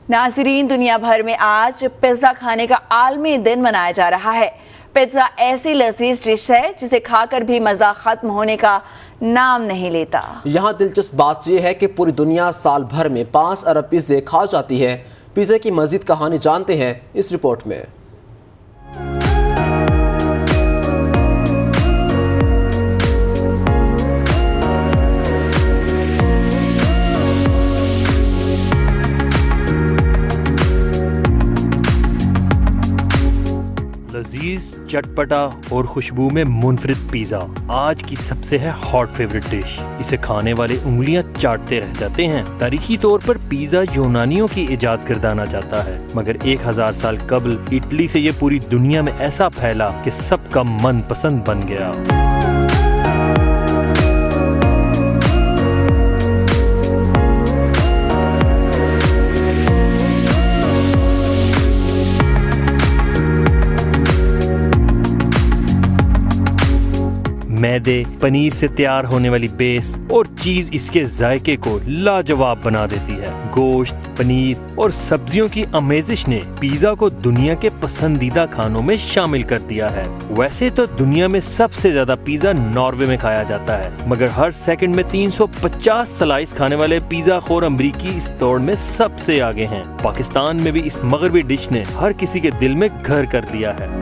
नाज़रीन, दुनिया भर में आज पिज्जा खाने का आलमी दिन मनाया जा रहा है। पिज्जा ऐसी लजीज डिश है जिसे खाकर भी मजा खत्म होने का नाम नहीं लेता। यहाँ दिलचस्प बात यह है कि पूरी दुनिया साल भर में 5 अरब पिज्जे खा जाती है। पिज्जे की मजीद कहानी जानते हैं इस रिपोर्ट में। लजीज, चटपटा और खुशबू में मुनफरिद पिज़्ज़ा आज की सबसे है हॉट फेवरेट डिश। इसे खाने वाले उंगलियां चाटते रह जाते हैं। तारीखी तौर पर पिज़्ज़ा यूनानियों की इजाद करदाना जाता है, मगर 1000 साल कबल इटली से ये पूरी दुनिया में ऐसा फैला कि सबका मनपसंद बन गया। मैदे, पनीर से तैयार होने वाली बेस और चीज इसके जायके को लाजवाब बना देती है। गोश्त, पनीर और सब्जियों की अमेजिश ने पिज़्ज़ा को दुनिया के पसंदीदा खानों में शामिल कर दिया है। वैसे तो दुनिया में सबसे ज्यादा पिज़्ज़ा नॉर्वे में खाया जाता है, मगर हर सेकंड में 350 स्लाइस खाने वाले पिज़्ज़ा खोर अमरीकी इस दौड़ में सबसे आगे हैं। पाकिस्तान में भी इस मगरबी डिश ने हर किसी के दिल में घर कर लिया है।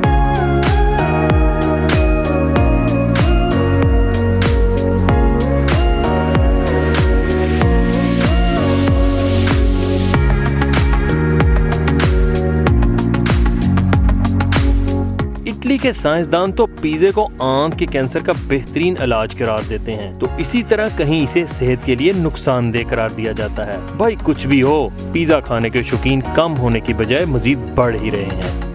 इटली के साइंसदान तो पिज़्ज़े को आंत के कैंसर का बेहतरीन इलाज करार देते हैं, तो इसी तरह कहीं इसे सेहत के लिए नुकसानदेह करार दिया जाता है। भाई कुछ भी हो, पिज़्ज़ा खाने के शौकीन कम होने की बजाय मजीद बढ़ ही रहे हैं।